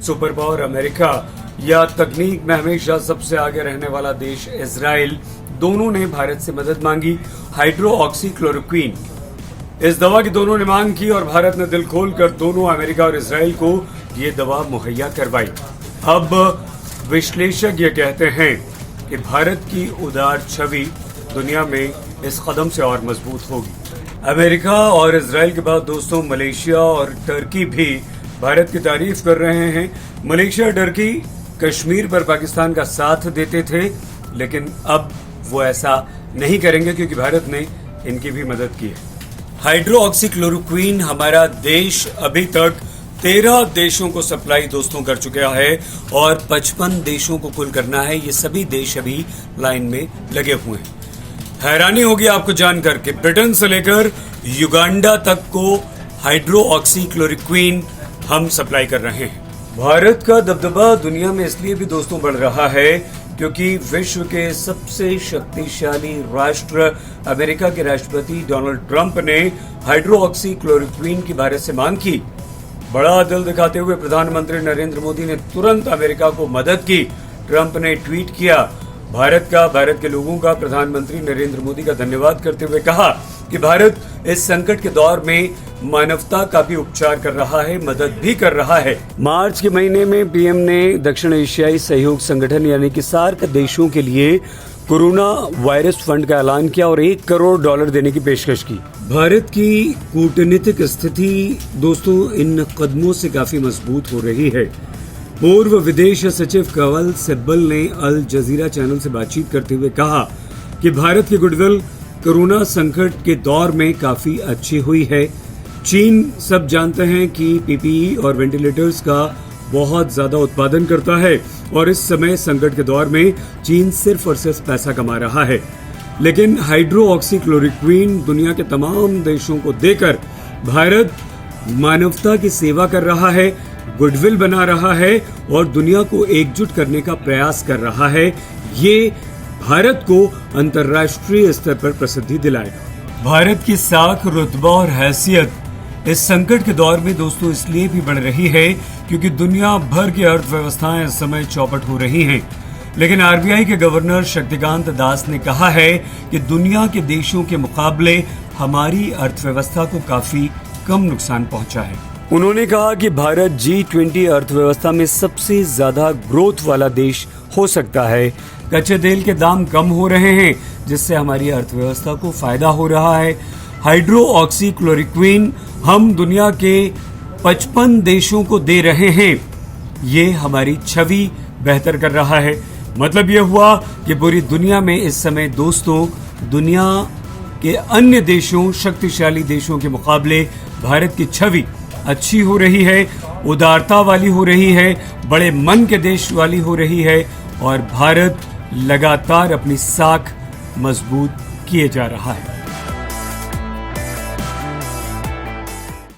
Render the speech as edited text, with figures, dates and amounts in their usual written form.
Super power America या तकनीक में हमेशा सबसे आगे रहने वाला देश इजराइल, दोनों ने भारत से मदद मांगी हाइड्रोक्सीक्लोरोक्वीन। इस दवा की दोनों ने मांग की और भारत ने दिल खोलकर दोनों अमेरिका और इजराइल को ये दवा मुहैया करवाई। अब विश्लेषक ये कहते हैं कि भारत की उदार छवि दुनिया में इस कदम से और मजबूत होगी। अमेरिका और इजराइल के बाद दोस्तों मलेशिया और टर्की भी भारत की तारीफ कर रहे हैं। मलेशिया और टर्की कश्मीर पर पाकिस्तान का साथ देते थे, लेकिन अब वो ऐसा नहीं करेंगे क्योंकि भारत ने इनकी भी मदद की है। हाइड्रोक्सीक्लोरोक्वीन हमारा देश अभी तक 13 देशों को सप्लाई दोस्तों कर चुका है और 55 देशों को कुल करना है। ये सभी देश अभी लाइन में लगे हुए हैं। हैरानी होगी आपको जानकर कि ब्रिटेन से लेकर युगांडा तक को हाइड्रोक्सीक्लोरोक्वीन हम सप्लाई कर रहे हैं। भारत का दबदबा दुनिया में इसलिए भी दोस्तों बढ़ रहा है क्योंकि विश्व के सबसे शक्तिशाली राष्ट्र अमेरिका के राष्ट्रपति डोनाल्ड ट्रंप ने हाइड्रोक्सीक्लोरोक्वीन की भारत से मांग की। बड़ा दिल दिखाते हुए प्रधानमंत्री नरेंद्र मोदी ने तुरंत अमेरिका को मदद की। ट्रंप ने ट्वीट किया, भारत के लोगों का प्रधानमंत्री नरेंद्र मोदी का धन्यवाद करते हुए कहा कि भारत इस संकट के दौर में मानवता का भी उपचार कर रहा है, मदद भी कर रहा है। मार्च के महीने में पीएम ने दक्षिण एशियाई सहयोग संगठन यानी कि सार्क देशों के लिए कोरोना वायरस फंड का ऐलान किया और $1 करोड़ देने की पेशकश की। भारत की कूटनीतिक स्थिति दोस्तों इन कदमों से काफी मजबूत हो रही है। पूर्व विदेश सचिव कंवल सिब्बल ने अल जजीरा चैनल से बातचीत करते हुए कहा कि भारत की गुडविल कोरोना संकट के दौर में काफी अच्छी हुई है। चीन सब जानते हैं कि पीपीई और वेंटिलेटर्स का बहुत ज्यादा उत्पादन करता है और इस समय संकट के दौर में चीन सिर्फ और सिर्फ पैसा कमा रहा है, लेकिन हाइड्रोक्सीक्लोरोक्वीन दुनिया के तमाम देशों को देकर भारत मानवता की सेवा कर रहा है, गुडविल बना रहा है और दुनिया को एकजुट करने का प्रयास कर रहा है। ये भारत को अंतर्राष्ट्रीय स्तर पर प्रसिद्धि दिलाएगा। भारत की साख, रुतबा और हैसियत इस संकट के दौर में दोस्तों इसलिए भी बढ़ रही है क्योंकि दुनिया भर की अर्थव्यवस्थाएं इस समय चौपट हो रही हैं। लेकिन आरबीआई के गवर्नर शक्तिकांत दास ने कहा है कि दुनिया के देशों के मुकाबले हमारी अर्थव्यवस्था को काफी कम नुकसान पहुंचा है। उन्होंने कहा कि भारत G20 अर्थव्यवस्था में सबसे ज्यादा ग्रोथ वाला देश हो सकता है। कच्चे तेल के दाम कम हो रहे हैं जिससे हमारी अर्थव्यवस्था को फायदा हो रहा है। हाइड्रोक्सीक्लोरोक्वीन हम दुनिया के 55 देशों को दे रहे हैं। ये हमारी छवि बेहतर कर रहा है। मतलब ये हुआ कि पूरी दुनिया में इस समय दोस्तों दुनिया के अन्य देशों, शक्तिशाली देशों के मुकाबले भारत की छवि अच्छी हो रही है, उदारता वाली हो रही है, बड़े मन के देश वाली हो रही है और भारत लगातार अपनी साख मजबूत किए जा रहा है।